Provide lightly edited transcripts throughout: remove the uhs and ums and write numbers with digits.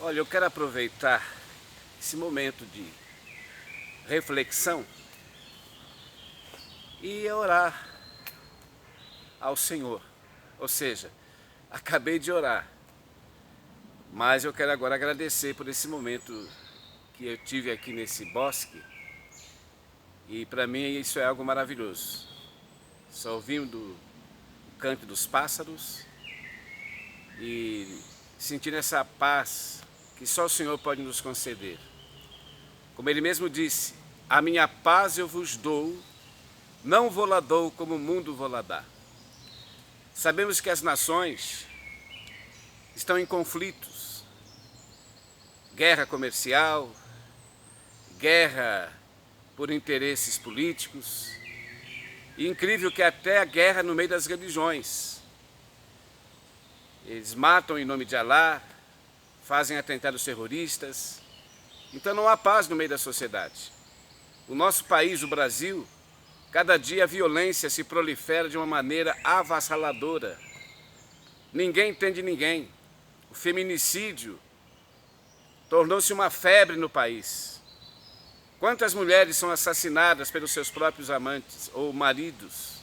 Olha, eu quero aproveitar esse momento de reflexão e orar ao Senhor. Ou seja, acabei de orar, mas eu quero agora agradecer por esse momento que eu tive aqui nesse bosque, e para mim isso é algo maravilhoso. Só ouvindo o canto dos pássaros e sentindo essa paz que só o Senhor pode nos conceder. Como Ele mesmo disse, a minha paz eu vos dou, não vou-la dou como o mundo vou-la dar. Sabemos que as nações estão em conflitos, guerra comercial, guerra por interesses políticos, e incrível que até a guerra no meio das religiões. Eles matam em nome de Alá, fazem atentados terroristas, então não há paz no meio da sociedade. O nosso país, o Brasil, cada dia a violência se prolifera de uma maneira avassaladora. Ninguém entende ninguém. O feminicídio tornou-se uma febre no país. Quantas mulheres são assassinadas pelos seus próprios amantes ou maridos?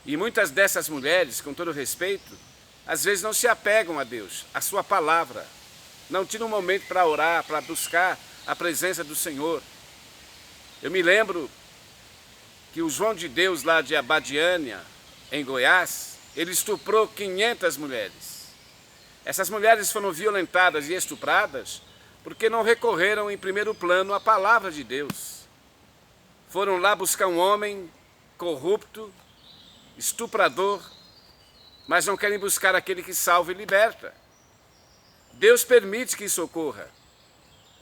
E muitas dessas mulheres, com todo respeito, às vezes não se apegam a Deus, a sua palavra. Não tiram um momento para orar, para buscar a presença do Senhor. Eu me lembro que o João de Deus, lá de Abadiânia, em Goiás, ele estuprou 500 mulheres. Essas mulheres foram violentadas e estupradas porque não recorreram em primeiro plano à palavra de Deus. Foram lá buscar um homem corrupto, estuprador, mas não querem buscar aquele que salva e liberta. Deus permite que isso ocorra.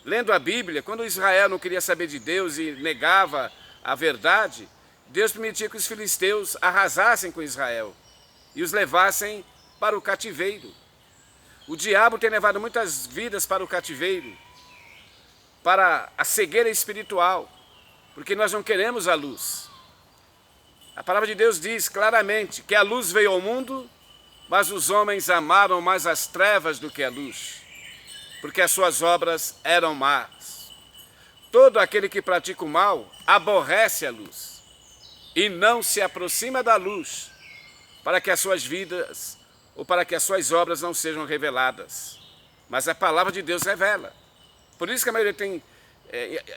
Lendo a Bíblia, quando Israel não queria saber de Deus e negava a verdade, Deus permitia que os filisteus arrasassem com Israel e os levassem para o cativeiro. O diabo tem levado muitas vidas para o cativeiro, para a cegueira espiritual, porque nós não queremos a luz. A palavra de Deus diz claramente que a luz veio ao mundo, mas os homens amaram mais as trevas do que a luz, porque as suas obras eram más. Todo aquele que pratica o mal aborrece a luz e não se aproxima da luz, para que as suas vidas ou para que as suas obras não sejam reveladas. Mas a palavra de Deus revela. Por isso que a maioria tem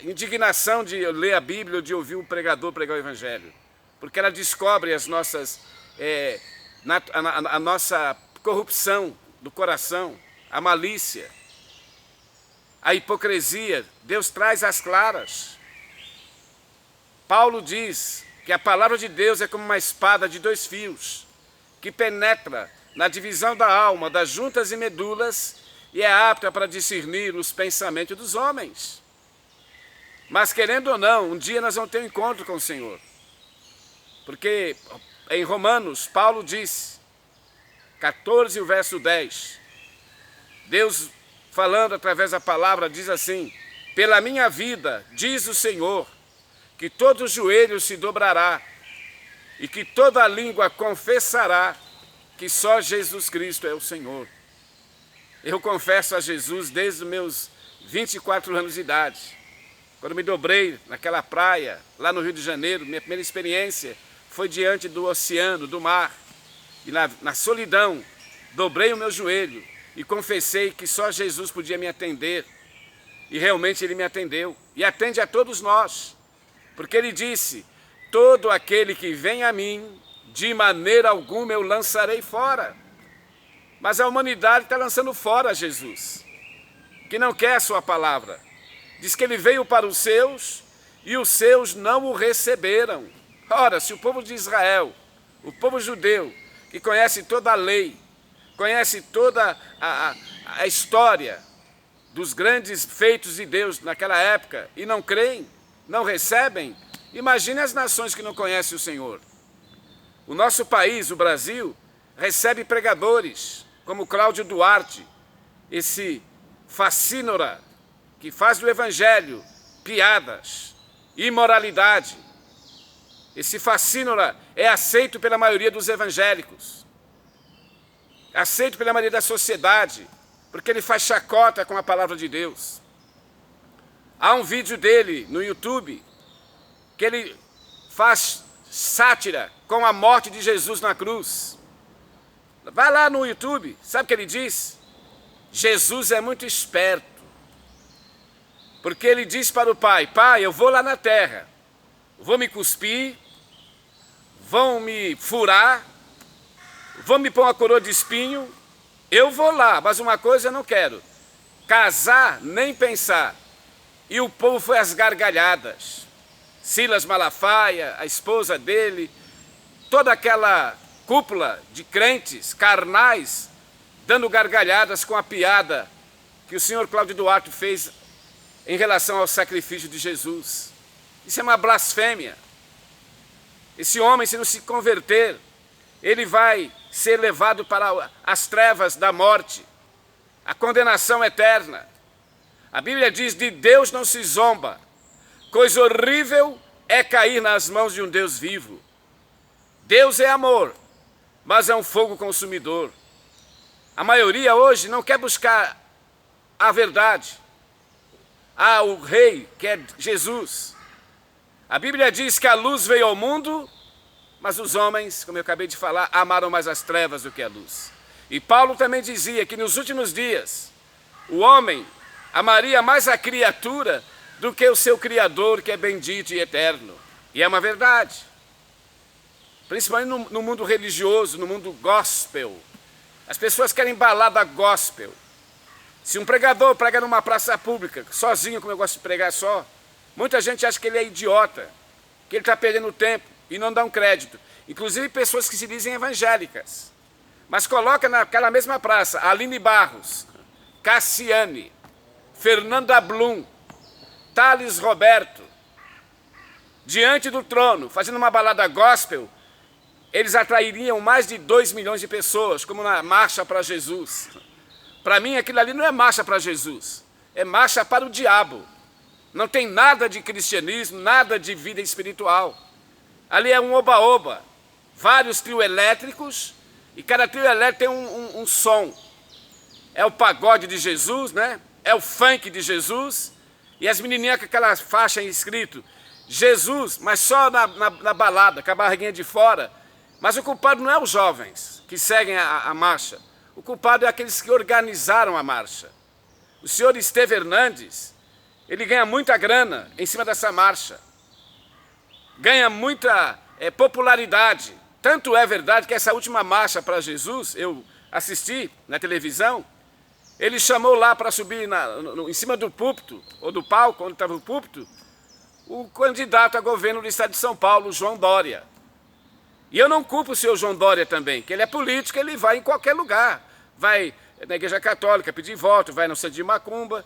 indignação de ler a Bíblia ou de ouvir um pregador pregar o Evangelho, porque ela descobre as nossas, a nossa corrupção do coração, a malícia, a hipocrisia. Deus traz às claras. Paulo diz que a palavra de Deus é como uma espada de 2 fios, que penetra na divisão da alma, das juntas e medulas, e é apta para discernir os pensamentos dos homens. Mas querendo ou não, um dia nós vamos ter um encontro com o Senhor. Porque em Romanos, Paulo diz, 14, o verso 10, Deus falando através da palavra diz assim: pela minha vida, diz o Senhor, que todo joelho se dobrará e que toda língua confessará que só Jesus Cristo é o Senhor. Eu confesso a Jesus desde os meus 24 anos de idade. Quando me dobrei naquela praia, lá no Rio de Janeiro, minha primeira experiência foi diante do oceano, do mar. E na solidão, dobrei o meu joelho e confessei que só Jesus podia me atender. E realmente Ele me atendeu. E atende a todos nós. Porque Ele disse: todo aquele que vem a mim, de maneira alguma eu lançarei fora. Mas a humanidade está lançando fora Jesus, que não quer a sua palavra. Diz que Ele veio para os seus e os seus não o receberam. Ora, se o povo de Israel, o povo judeu, que conhece toda a lei, conhece toda a história dos grandes feitos de Deus naquela época e não creem, não recebem, imagine as nações que não conhecem o Senhor. O nosso país, o Brasil, recebe pregadores como Cláudio Duarte, esse facínora que faz do Evangelho piadas, imoralidade. Esse facínora é aceito pela maioria dos evangélicos, aceito pela maioria da sociedade, porque ele faz chacota com a palavra de Deus. Há um vídeo dele no YouTube que ele faz sátira com a morte de Jesus na cruz. Vai lá no YouTube, sabe o que ele diz? Jesus é muito esperto, porque ele diz para o Pai: Pai, eu vou lá na terra, vou me cuspir, vão me furar, vão me pôr uma coroa de espinho, eu vou lá, mas uma coisa eu não quero: casar, nem pensar. E o povo foi às gargalhadas. Silas Malafaia, a esposa dele, toda aquela cúpula de crentes carnais, dando gargalhadas com a piada que o senhor Cláudio Duarte fez em relação ao sacrifício de Jesus. Isso é uma blasfêmia. Esse homem, se não se converter, ele vai ser levado para as trevas da morte, a condenação eterna. A Bíblia diz: de Deus não se zomba, coisa horrível é cair nas mãos de um Deus vivo. Deus é amor, mas é um fogo consumidor. A maioria hoje não quer buscar a verdade. Há o rei, que é Jesus. A Bíblia diz que a luz veio ao mundo, mas os homens, como eu acabei de falar, amaram mais as trevas do que a luz. E Paulo também dizia que nos últimos dias o homem amaria mais a criatura do que o seu Criador, que é bendito e eterno. E é uma verdade. Principalmente no mundo religioso, no mundo gospel. As pessoas querem balada gospel. Se um pregador prega numa praça pública, sozinho, como eu gosto de pregar só, muita gente acha que ele é idiota, que ele está perdendo tempo e não dá um crédito. Inclusive pessoas que se dizem evangélicas. Mas coloca naquela mesma praça Aline Barros, Cassiane, Fernanda Blum, Thales Roberto, diante do trono, fazendo uma balada gospel, eles atrairiam mais de 2 milhões de pessoas, como na Marcha para Jesus. Para mim, aquilo ali não é marcha para Jesus, é marcha para o diabo. Não tem nada de cristianismo, nada de vida espiritual. Ali é um oba-oba, vários trios elétricos, e cada trio elétrico tem um som. É o pagode de Jesus, né? É o funk de Jesus, e as menininhas com aquela faixa escrito Jesus, mas só na balada, com a barriguinha de fora. Mas o culpado não é os jovens que seguem a marcha, o culpado é aqueles que organizaram a marcha. O senhor Esteve Hernandes, ele ganha muita grana em cima dessa marcha, ganha muita popularidade. Tanto é verdade que essa última marcha para Jesus, eu assisti na televisão, ele chamou lá para subir em cima do púlpito, ou do palco, onde estava o púlpito, o candidato a governo do estado de São Paulo, João Dória. E eu não culpo o senhor João Dória também, que ele é político, ele vai em qualquer lugar. Vai na Igreja Católica pedir voto, vai no Centro de Macumba,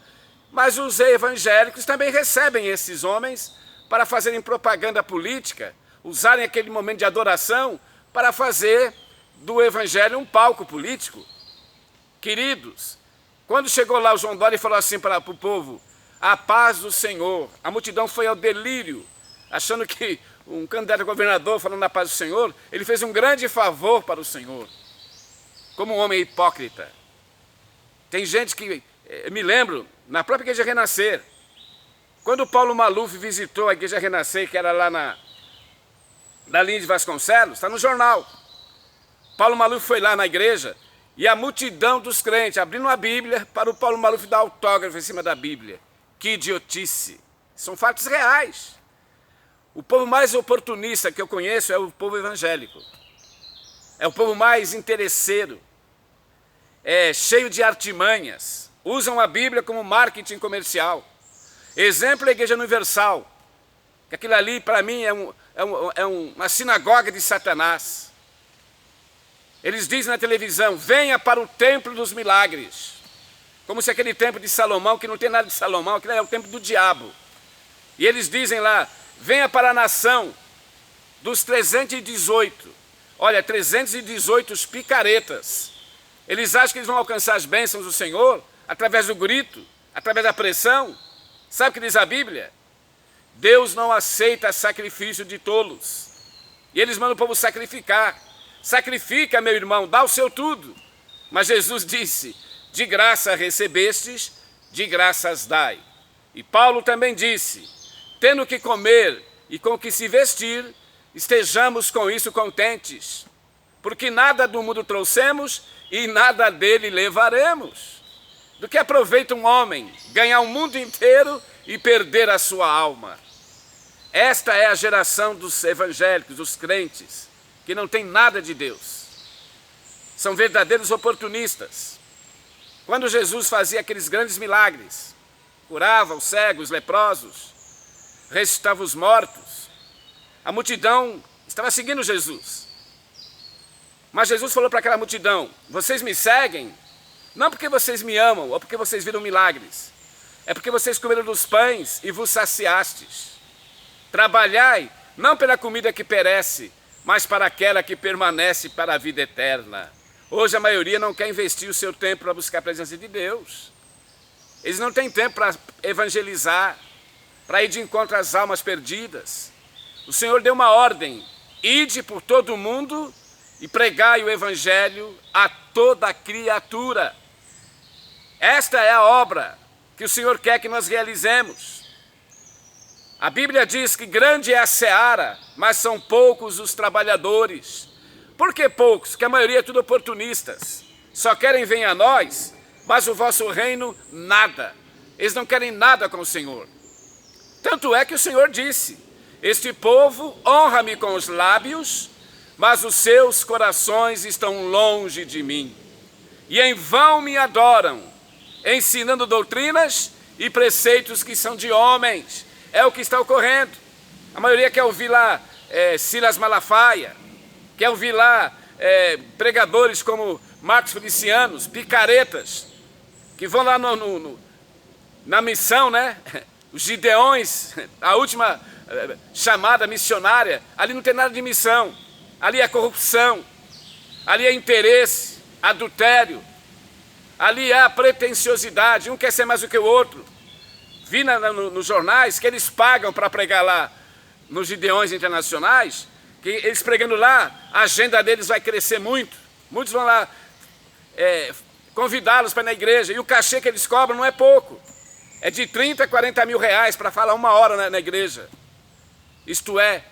mas os evangélicos também recebem esses homens para fazerem propaganda política, usarem aquele momento de adoração para fazer do evangelho um palco político. Queridos, quando chegou lá o João Dória e falou assim para o povo: a paz do Senhor, a multidão foi ao delírio, achando que um candidato a governador falando na paz do Senhor, ele fez um grande favor para o Senhor, como um homem hipócrita. Tem gente que, me lembro, na própria Igreja Renascer, quando o Paulo Maluf visitou a Igreja Renascer, que era lá na linha de Vasconcelos, está no jornal. Paulo Maluf foi lá na igreja e a multidão dos crentes abrindo a Bíblia para o Paulo Maluf dar autógrafo em cima da Bíblia. Que idiotice! São fatos reais. O povo mais oportunista que eu conheço é o povo evangélico. É o povo mais interesseiro. É cheio de artimanhas. Usam a Bíblia como marketing comercial. Exemplo é a Igreja Universal, que aquilo ali, para mim, é uma sinagoga de Satanás. Eles dizem na televisão: venha para o templo dos milagres. Como se aquele templo de Salomão, que não tem nada de Salomão, aquilo é o templo do diabo. E eles dizem lá: venha para a nação dos 318. Olha, 318 os picaretas. Eles acham que eles vão alcançar as bênçãos do Senhor através do grito, através da pressão. Sabe o que diz a Bíblia? Deus não aceita sacrifício de tolos. E eles mandam o povo sacrificar. Sacrifica, meu irmão, dá o seu tudo. Mas Jesus disse: De graça recebestes, de graças dai. E Paulo também disse, tendo que comer e com que se vestir, estejamos com isso contentes, porque nada do mundo trouxemos e nada dele levaremos. Do que aproveita um homem ganhar o mundo inteiro e perder a sua alma? Esta é a geração dos evangélicos, dos crentes, que não tem nada de Deus. São verdadeiros oportunistas. Quando Jesus fazia aqueles grandes milagres, curava os cegos, os leprosos, ressuscitava os mortos, a multidão estava seguindo Jesus. Mas Jesus falou para aquela multidão, vocês me seguem, não porque vocês me amam ou porque vocês viram milagres, é porque vocês comeram dos pães e vos saciastes. Trabalhai, não pela comida que perece, mas para aquela que permanece para a vida eterna. Hoje a maioria não quer investir o seu tempo para buscar a presença de Deus. Eles não têm tempo para evangelizar, para ir de encontro às almas perdidas. O Senhor deu uma ordem, ide por todo o mundo e pregai o evangelho a toda criatura. Esta é a obra que o Senhor quer que nós realizemos. A Bíblia diz que grande é a seara, mas são poucos os trabalhadores. Por que poucos? Porque a maioria é tudo oportunistas. Só querem vir a nós, mas o vosso reino, nada. Eles não querem nada com o Senhor. Tanto é que o Senhor disse, este povo honra-me com os lábios, mas os seus corações estão longe de mim. E em vão me adoram, ensinando doutrinas e preceitos que são de homens. É o que está ocorrendo. A maioria quer ouvir lá Silas Malafaia, quer ouvir lá pregadores como Marcos Felicianos, picaretas, que vão lá na missão, né? Os Gideões, a última chamada missionária, ali não tem nada de missão, ali é corrupção, ali é interesse, adultério, ali há pretensiosidade, um quer ser mais do que o outro. Vi nos jornais que eles pagam para pregar lá nos Gideões internacionais, que eles pregando lá, a agenda deles vai crescer muito. Muitos vão lá convidá-los para ir na igreja, e o cachê que eles cobram não é pouco. É de 30 a 40 mil reais para falar 1 hora na igreja. Isto é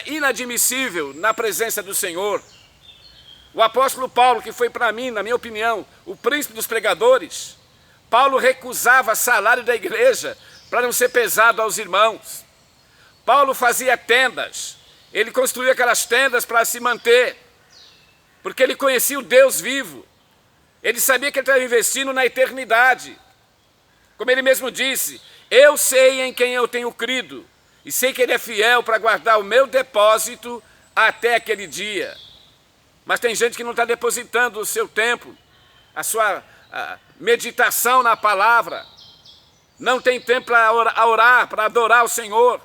inadmissível na presença do Senhor. O apóstolo Paulo, que foi para mim, na minha opinião, o príncipe dos pregadores, Paulo recusava salário da igreja para não ser pesado aos irmãos. Paulo fazia tendas, ele construía aquelas tendas para se manter, porque ele conhecia o Deus vivo, ele sabia que ele estava investindo na eternidade. Como ele mesmo disse, eu sei em quem eu tenho crido, e sei que ele é fiel para guardar o meu depósito até aquele dia. Mas tem gente que não está depositando o seu tempo, a sua meditação na palavra, não tem tempo para orar, para adorar o Senhor.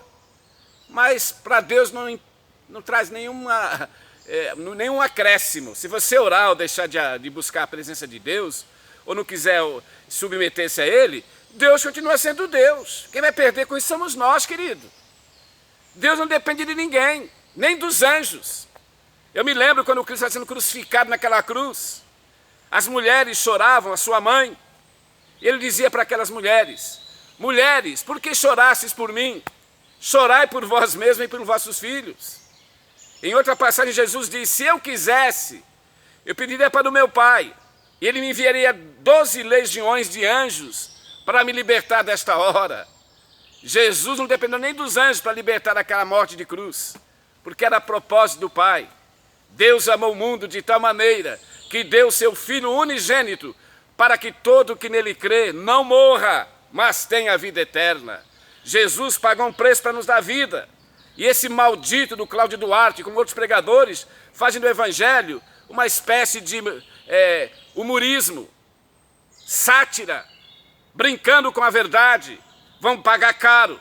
Mas para Deus não traz nenhum acréscimo. Se você orar ou deixar de buscar a presença de Deus, ou não quiser submeter-se a Ele, Deus continua sendo Deus. Quem vai perder com isso somos nós, querido. Deus não depende de ninguém, nem dos anjos. Eu me lembro quando o Cristo estava sendo crucificado naquela cruz. As mulheres choravam, a sua mãe. E ele dizia para aquelas mulheres, mulheres, por que chorastes por mim? Chorai por vós mesmos e por vossos filhos. Em outra passagem, Jesus diz, se eu quisesse, eu pediria para o meu Pai, e Ele me enviaria 12 legiões de anjos para me libertar desta hora. Jesus não dependeu nem dos anjos para libertar daquela morte de cruz, porque era propósito do Pai. Deus amou o mundo de tal maneira que deu seu Filho unigênito para que todo que nele crê não morra, mas tenha a vida eterna. Jesus pagou um preço para nos dar vida. E esse maldito do Cláudio Duarte, como outros pregadores, fazem do Evangelho uma espécie de humorismo, sátira, brincando com a verdade, vão pagar caro.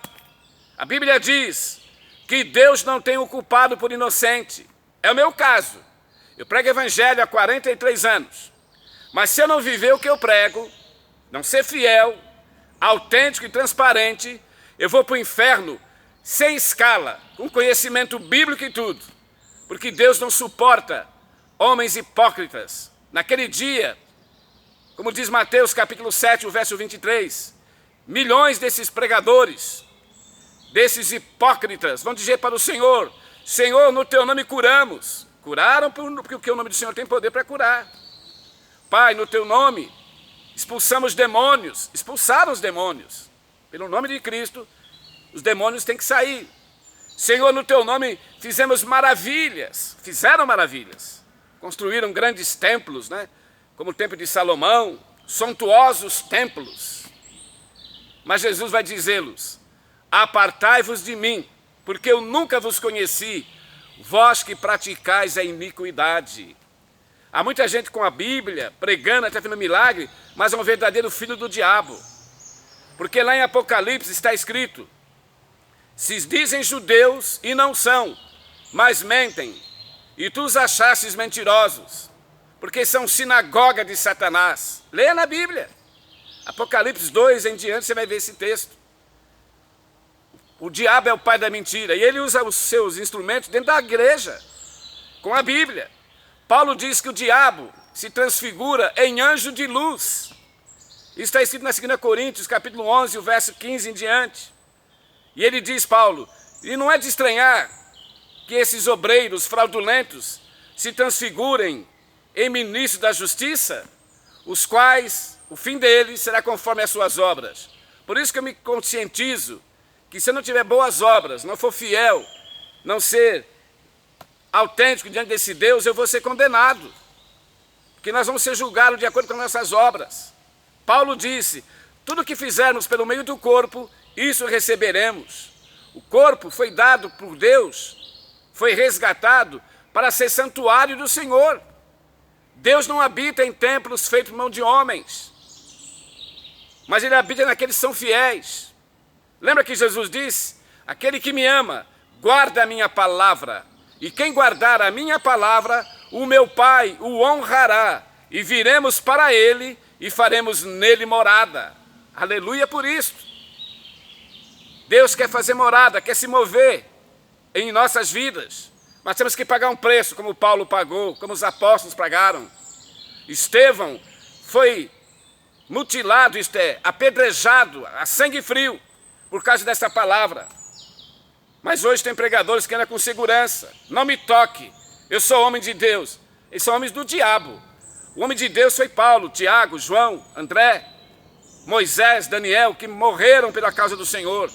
A Bíblia diz que Deus não tem o culpado por inocente. É o meu caso. Eu prego Evangelho há 43 anos. Mas se eu não viver o que eu prego, não ser fiel, autêntico e transparente, eu vou para o inferno sem escala, com conhecimento bíblico e tudo. Porque Deus não suporta homens hipócritas. Naquele dia, Como diz Mateus capítulo 7, o verso 23, milhões desses pregadores, desses hipócritas, vão dizer para o Senhor: Senhor, no teu nome curamos. Curaram porque o nome do Senhor tem poder para curar. Pai, no teu nome expulsamos demônios. Expulsaram os demônios. Pelo nome de Cristo, os demônios têm que sair. Senhor, no teu nome fizemos maravilhas. Fizeram maravilhas. Construíram grandes templos, né? Como o templo de Salomão, suntuosos templos. Mas Jesus vai dizê-los: apartai-vos de mim, porque eu nunca vos conheci, vós que praticais a iniquidade. Há muita gente com a Bíblia, pregando, até fazendo milagre, mas é um verdadeiro filho do diabo. Porque lá em Apocalipse está escrito: se dizem judeus e não são, mas mentem, e tu os achastes mentirosos, porque são sinagoga de Satanás. Leia na Bíblia. Apocalipse 2 em diante você vai ver esse texto. O diabo é o pai da mentira, e ele usa os seus instrumentos dentro da igreja, com a Bíblia. Paulo diz que o diabo se transfigura em anjo de luz. Isso está escrito na 2 Coríntios, capítulo 11, o verso 15 em diante. E ele diz, Paulo, e não é de estranhar que esses obreiros fraudulentos se transfigurem em ministros da justiça, os quais o fim deles será conforme as suas obras. Por isso que eu me conscientizo que se eu não tiver boas obras, não for fiel, não ser autêntico diante desse Deus, eu vou ser condenado. Porque nós vamos ser julgados de acordo com nossas obras. Paulo disse: tudo que fizermos pelo meio do corpo, isso receberemos. O corpo foi dado por Deus, foi resgatado para ser santuário do Senhor. Deus não habita em templos feitos por mão de homens, mas Ele habita naqueles que são fiéis. Lembra que Jesus disse: aquele que me ama, guarda a minha palavra, e quem guardar a minha palavra, o meu Pai o honrará, e viremos para Ele e faremos nele morada. Aleluia por isso. Deus quer fazer morada, quer se mover em nossas vidas, mas temos que pagar um preço, como Paulo pagou, como os apóstolos pagaram. Estevão foi mutilado, isto é, apedrejado a sangue frio, por causa dessa palavra. Mas hoje tem pregadores que andam com segurança: não me toque, eu sou homem de Deus. Eles são homens do diabo. O homem de Deus foi Paulo, Tiago, João, André, Moisés, Daniel, que morreram pela causa do Senhor.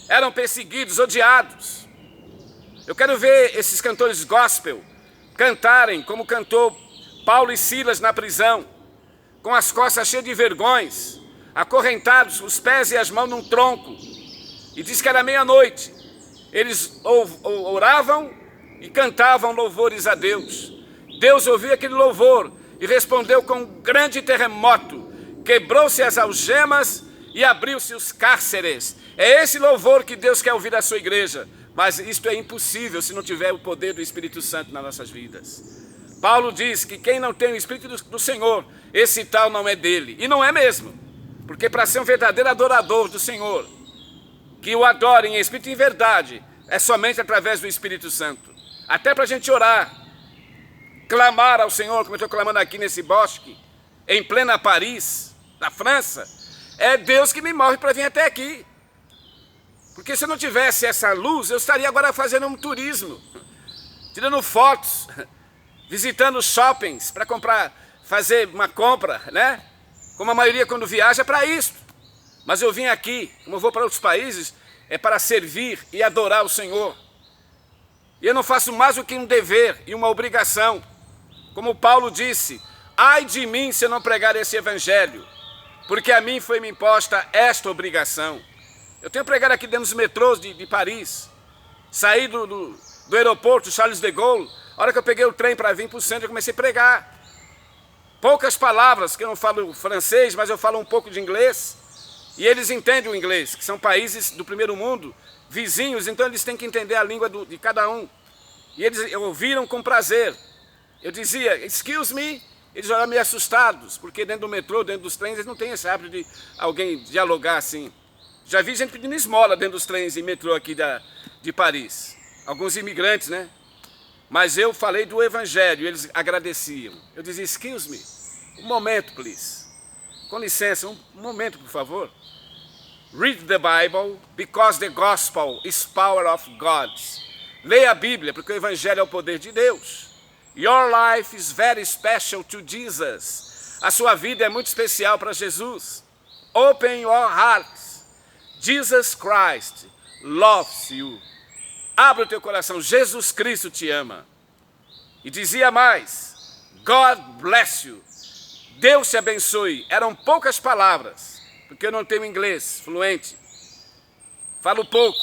Eram perseguidos, odiados. Eu quero ver esses cantores gospel cantarem como cantou Paulo e Silas na prisão, com as costas cheias de vergões, acorrentados, os pés e as mãos num tronco. E diz que era meia-noite. Eles oravam e cantavam louvores a Deus. Deus ouviu aquele louvor e respondeu com um grande terremoto. Quebrou-se as algemas e abriu-se os cárceres. É esse louvor que Deus quer ouvir da sua igreja. Mas isto é impossível se não tiver o poder do Espírito Santo nas nossas vidas. Paulo diz que quem não tem o Espírito do Senhor, esse tal não é dele. E não é mesmo. Porque para ser um verdadeiro adorador do Senhor, que o adorem em espírito e em verdade, é somente através do Espírito Santo. Até para a gente orar, clamar ao Senhor, como eu estou clamando aqui nesse bosque, em plena Paris, na França, é Deus que me move para vir até aqui. Porque se eu não tivesse essa luz, eu estaria agora fazendo um turismo, tirando fotos, visitando shoppings para comprar, fazer uma compra, né? Como a maioria quando viaja é para isso. Mas eu vim aqui, como eu vou para outros países, é para servir e adorar o Senhor. E eu não faço mais do que um dever e uma obrigação. Como Paulo disse: ai de mim se eu não pregar esse evangelho, porque a mim foi-me imposta esta obrigação. Eu tenho pregado aqui dentro dos metrôs de Paris. Saí do aeroporto Charles de Gaulle. A hora que eu peguei o trem para vir para o centro, eu comecei a pregar. Poucas palavras, que eu não falo francês, mas eu falo um pouco de inglês. E eles entendem o inglês, que são países do primeiro mundo, vizinhos, então eles têm que entender a língua de cada um. E eles ouviram com prazer. Eu dizia: excuse me. Eles olharam meio assustados, porque dentro do metrô, dentro dos trens, eles não têm esse hábito de alguém dialogar assim. Já vi gente pedindo esmola dentro dos trens e metrô aqui de Paris. Alguns imigrantes, né? Mas eu falei do evangelho e eles agradeciam. Eu dizia: excuse me. Um momento, please. Com licença, um momento, por favor. Read the Bible, because the gospel is power of God. Leia a Bíblia, porque o Evangelho é o poder de Deus. Your life is very special to Jesus. A sua vida é muito especial para Jesus. Open your hearts. Jesus Christ loves you. Abra o teu coração, Jesus Cristo te ama. E dizia mais, God bless you. Deus te abençoe. Eram poucas palavras, porque eu não tenho inglês fluente. Falo pouco.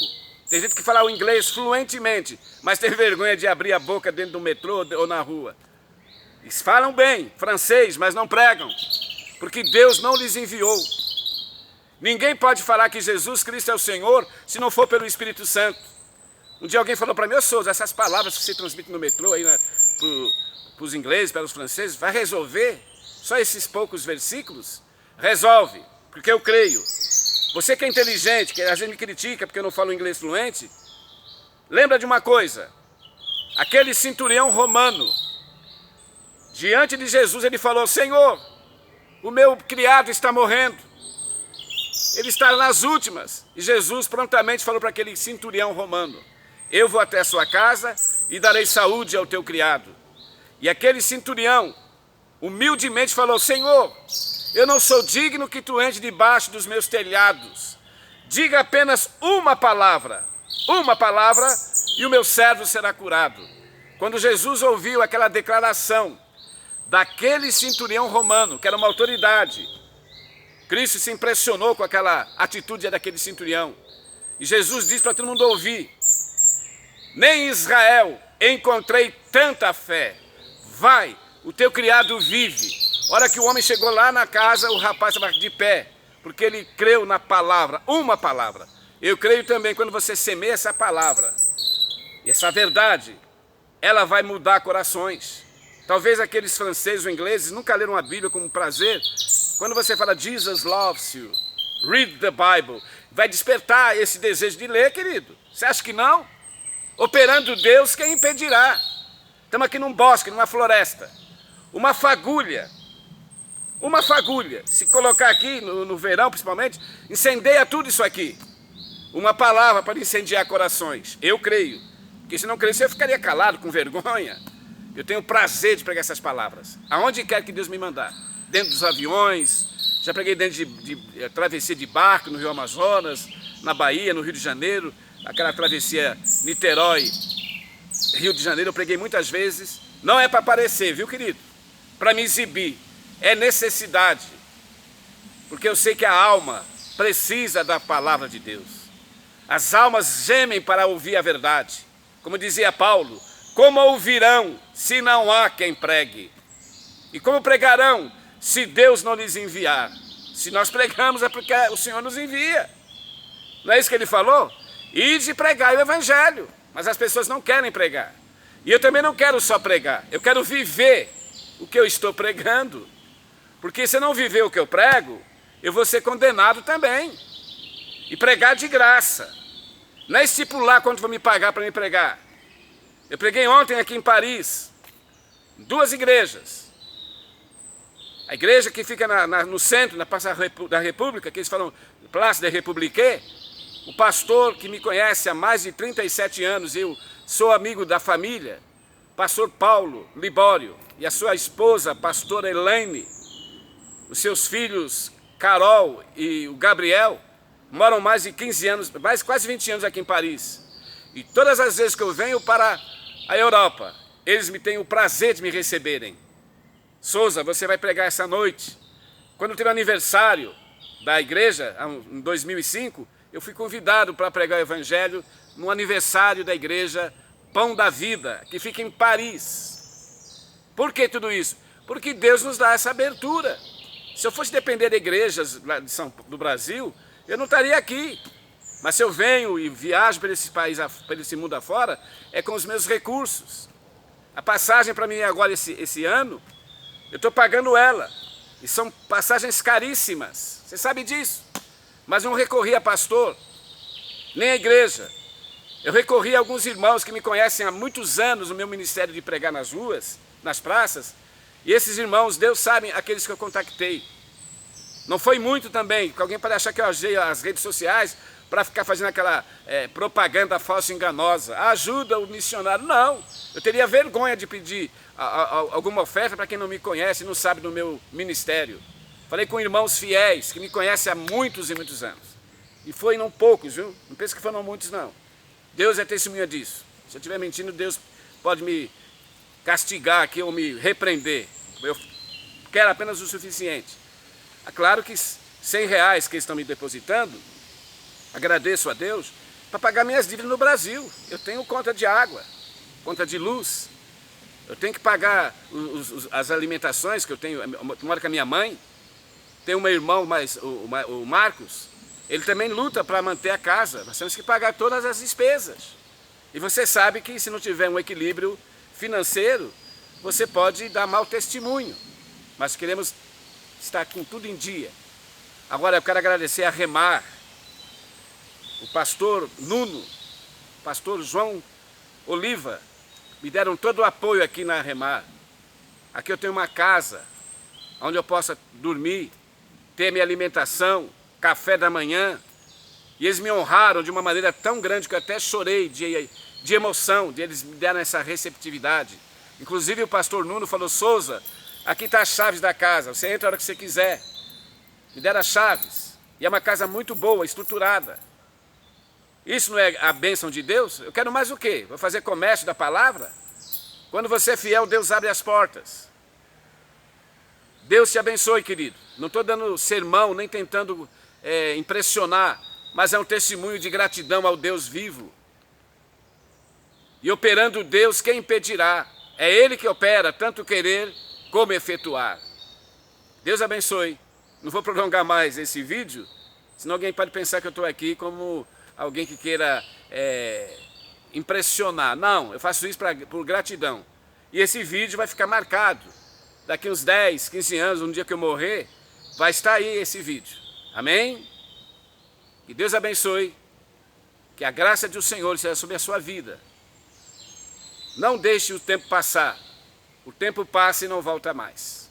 Tem gente que fala o inglês fluentemente, mas tem vergonha de abrir a boca dentro do metrô ou na rua. Eles falam bem francês, mas não pregam, porque Deus não lhes enviou. Ninguém pode falar que Jesus Cristo é o Senhor se não for pelo Espírito Santo. Um dia alguém falou para mim, ô Souza, essas palavras que você transmite no metrô aí para os ingleses, para os franceses, vai resolver? Só esses poucos versículos? Resolve, porque eu creio. Você que é inteligente, que às vezes me critica porque eu não falo inglês fluente, lembra de uma coisa. Aquele centurião romano, diante de Jesus, ele falou, Senhor, o meu criado está morrendo. Ele está nas últimas. E Jesus prontamente falou para aquele centurião romano, eu vou até a sua casa e darei saúde ao teu criado. E aquele centurião, humildemente falou, Senhor, eu não sou digno que tu entres debaixo dos meus telhados. Diga apenas uma palavra, e o meu servo será curado. Quando Jesus ouviu aquela declaração daquele centurião romano, que era uma autoridade, Cristo se impressionou com aquela atitude daquele centurião. E Jesus disse para todo mundo ouvir, nem em Israel encontrei tanta fé. Vai, o teu criado vive. A hora que o homem chegou lá na casa, o rapaz estava de pé, porque ele creu na palavra, uma palavra. Eu creio também quando você semeia essa palavra, essa verdade, ela vai mudar corações. Talvez aqueles franceses ou ingleses nunca leram a Bíblia com prazer. Quando você fala Jesus loves you, read the Bible, vai despertar esse desejo de ler, querido. Você acha que não? Operando Deus, quem impedirá? Estamos aqui num bosque, numa floresta. Uma fagulha, se colocar aqui no verão principalmente, incendeia tudo isso aqui. Uma palavra para incendiar corações. Eu creio. Porque se não crescer eu ficaria calado, com vergonha. Eu tenho prazer de pregar essas palavras. Aonde quer que Deus me mandar. Dentro dos aviões, já preguei dentro de travessia de barco no Rio Amazonas, na Bahia, no Rio de Janeiro, aquela travessia Niterói, Rio de Janeiro, eu preguei muitas vezes. Não é para aparecer, viu, querido? Para me exibir. É necessidade. Porque eu sei que a alma precisa da palavra de Deus. As almas gemem para ouvir a verdade. Como dizia Paulo, como ouvirão se não há quem pregue? E como pregarão se Deus não lhes enviar? Se nós pregamos é porque o Senhor nos envia. Não é isso que ele falou? Ide pregar o Evangelho. Mas as pessoas não querem pregar. E eu também não quero só pregar. Eu quero viver o que eu estou pregando. Porque se eu não viver o que eu prego, eu vou ser condenado também. E pregar de graça. Não é estipular quanto vão me pagar para me pregar. Eu preguei ontem aqui em Paris, 2 igrejas. A igreja que fica no centro, na Praça da República, que eles falam Place des Républicains. O pastor que me conhece há mais de 37 anos, eu sou amigo da família, pastor Paulo Libório, e a sua esposa, pastora Elaine, os seus filhos Carol e o Gabriel, moram mais de 15 anos, quase 20 anos aqui em Paris. E todas as vezes que eu venho para a Europa, eles me têm o prazer de me receberem. Souza, você vai pregar essa noite. Quando teve o aniversário da igreja, em 2005, eu fui convidado para pregar o Evangelho no aniversário da igreja Pão da Vida, que fica em Paris. Por que tudo isso? Porque Deus nos dá essa abertura. Se eu fosse depender de igrejas do Brasil, eu não estaria aqui. Mas se eu venho e viajo para esse país, para esse mundo afora, é com os meus recursos. A passagem para mim agora esse ano, eu estou pagando ela. E são passagens caríssimas. Você sabe disso. Mas eu não recorri a pastor, nem a igreja. Eu recorri a alguns irmãos que me conhecem há muitos anos no meu ministério de pregar nas ruas, nas praças, E esses irmãos, Deus sabe aqueles que eu contactei. Não foi muito também, porque alguém pode achar que eu usei as redes sociais para ficar fazendo aquela propaganda falsa e enganosa. Ajuda o missionário. Não, eu teria vergonha de pedir alguma oferta para quem não me conhece e não sabe do meu ministério. Falei com irmãos fiéis, que me conhecem há muitos e muitos anos. E foi não poucos, viu? Não pensa que foram muitos, não. Deus é testemunha disso. Se eu estiver mentindo, Deus pode me castigar aqui ou me repreender. Eu quero apenas o suficiente. É claro que R$100 que eles estão me depositando, agradeço a Deus, para pagar minhas dívidas no Brasil. Eu tenho conta de água, conta de luz. Eu tenho que pagar as alimentações que eu tenho. Eu moro com a minha mãe. Tem um meu irmão, o Marcos. Ele também luta para manter a casa. Nós temos que pagar todas as despesas. E você sabe que se não tiver um equilíbrio financeiro, você pode dar mau testemunho. Mas queremos estar com tudo em dia. Agora eu quero agradecer a Remar, o pastor Nuno, o pastor João Oliva, me deram todo o apoio aqui na Remar. Aqui eu tenho uma casa onde eu possa dormir, ter minha alimentação, café da manhã. E eles me honraram de uma maneira tão grande que eu até chorei de emoção, de eles me deram essa receptividade. Inclusive o pastor Nuno falou: Souza, aqui está as chaves da casa, você entra a hora que você quiser. Me deram as chaves. E é uma casa muito boa, estruturada. Isso não é a bênção de Deus? Eu quero mais o quê? Vou fazer comércio da palavra? Quando você é fiel, Deus abre as portas. Deus te abençoe, querido. Não estou dando sermão, nem tentando impressionar, mas é um testemunho de gratidão ao Deus vivo. E operando Deus, quem impedirá? É Ele que opera, tanto querer como efetuar. Deus abençoe. Não vou prolongar mais esse vídeo, senão alguém pode pensar que eu estou aqui como alguém que queira impressionar. Não, eu faço isso por gratidão. E esse vídeo vai ficar marcado. Daqui uns 10, 15 anos, no dia que eu morrer, vai estar aí esse vídeo. Amém? Que Deus abençoe. Que a graça do Senhor seja sobre a sua vida. Não deixe o tempo passar. O tempo passa e não volta mais.